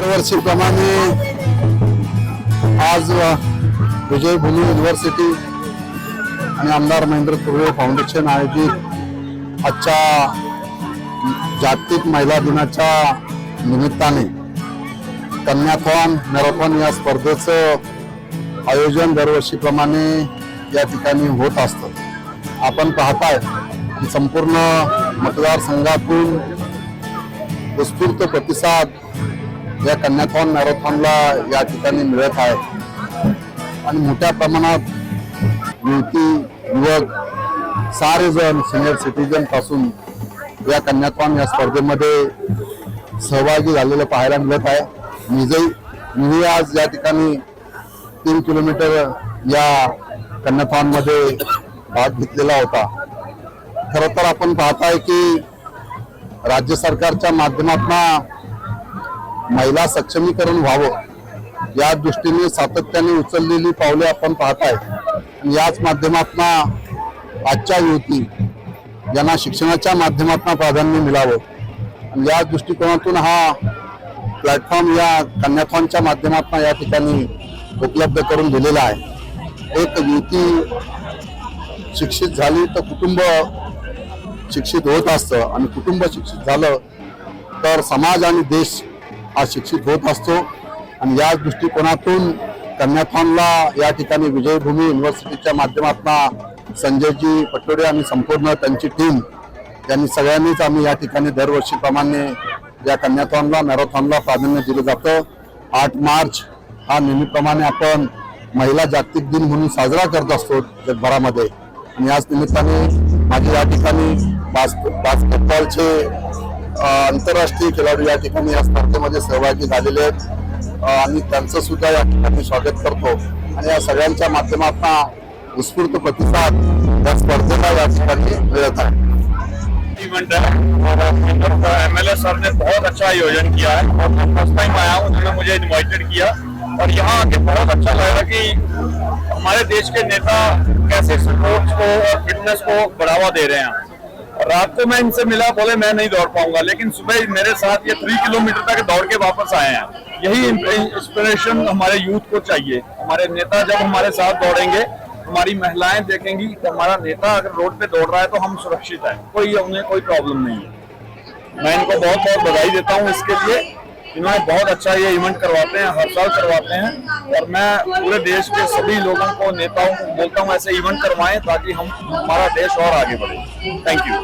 दरवर्षीप्रमाणे आज विजयभूमी युनिव्हर्सिटी आणि आमदार महेंद्र कुर्वे फाउंडेशन आयोजित आजच्या जागतिक महिला दिनाच्या निमित्ताने कन्याथॉन मॅरेथॉन या स्पर्धेचं आयोजन दरवर्षीप्रमाणे या ठिकाणी होत असतं। आपण पाहताय की संपूर्ण मतदारसंघातून उत्स्फूर्त प्रतिसाद या कन्याथॉन मॅरेथॉनला या ठिकाणी मिळत आहे आणि मोठ्या प्रमाणात युवती युवक सारे जण सिनियर सिटीजन पासून या कन्याथॉन या स्पर्धेमध्ये सहभागी झालेलं पाहायला मिळत आहे। मी आज या ठिकाणी 3 किलोमीटर या कन्याथॉन मध्ये भाग घेतलेला होता। खरं तर आपण पाहताय की राज्य सरकारच्या माध्यमातून महिला सक्षमीकरण व्हावं या दृष्टीने सातत्याने उचललेली पावले आपण पाहताय। याच माध्यमातून आजच्या युवती यांना शिक्षणाच्या माध्यमातून प्राधान्य मिळावं आणि या दृष्टिकोनातून हा प्लॅटफॉर्म या कन्याथॉनच्या माध्यमातून या ठिकाणी उपलब्ध करून दिलेला आहे। एक युवती शिक्षित झाली तर कुटुंब शिक्षित होत असतं आणि कुटुंब शिक्षित झालं तर समाज आणि देश हा शिक्षित होत असतो आणि या दृष्टिकोनातून कन्याथॉनला या ठिकाणी विजयभूमी युनिव्हर्सिटीच्या माध्यमातून संजयजी पटोडे आणि संपूर्ण त्यांची टीम यांनी सगळ्यांनीच आम्ही या ठिकाणी दरवर्षीप्रमाणे या कन्याथॉनला मॅरेथॉनला प्राधान्य दिलं जातं। 8 मार्च हा नेहमीप्रमाणे आपण महिला जागतिक दिन म्हणून साजरा करत असतो जगभरामध्ये आणि याच निमित्ताने माझे या ठिकाणी बास्केटबॉलचे आंतरराष्ट्रीय खेळाडू या ठिकाणी या स्पर्धेमध्ये सहभागी झालेले आहेत आणि त्यांचं सुद्धा या ठिकाणी स्वागत करतो आणि या सगळ्यांच्या माध्यमातून उत्स्फूर्त प्रतिसाद या स्पर्धेला या ठिकाणी मिळत आहे। इवेंट है और एमएलए सर ने बहुत अच्छा आयोजन किया है और मैं फर्स्ट टाइम आया हूँ, उन्होंने मुझे इनवाइटेड किया और यहाँ आके बहुत अच्छा लगा कि हमारे देश के नेता कैसे स्पोर्ट्स को और फिटनेस को बढ़ावा दे रहे हैं। रात को मैं इनसे मिला, बोले मैं नहीं दौड़ पाऊंगा, लेकिन सुबह मेरे साथ ये 3 किलोमीटर तक दौड़ के वापस आए हैं। यही इंस्पिरेशन हमारे यूथ को चाहिए। हमारे नेता जब हमारे साथ दौड़ेंगे, हमारी महिलाएं देखेंगी तो हमारा नेता अगर रोड पे दौड़ रहा है तो हम सुरक्षित हैं, उन्हें कोई प्रॉब्लम नहीं है। मैं इनको बहुत बहुत बधाई देता हूं इसके लिए। इन्होंने बहुत अच्छा ये इवेंट करवाते हैं, हर साल करवाते हैं और मैं पूरे देश के सभी लोगों को, नेताओं को बोलता हूं ऐसे इवेंट करवाएं ताकि हमारा देश और आगे बढ़े। Thank you.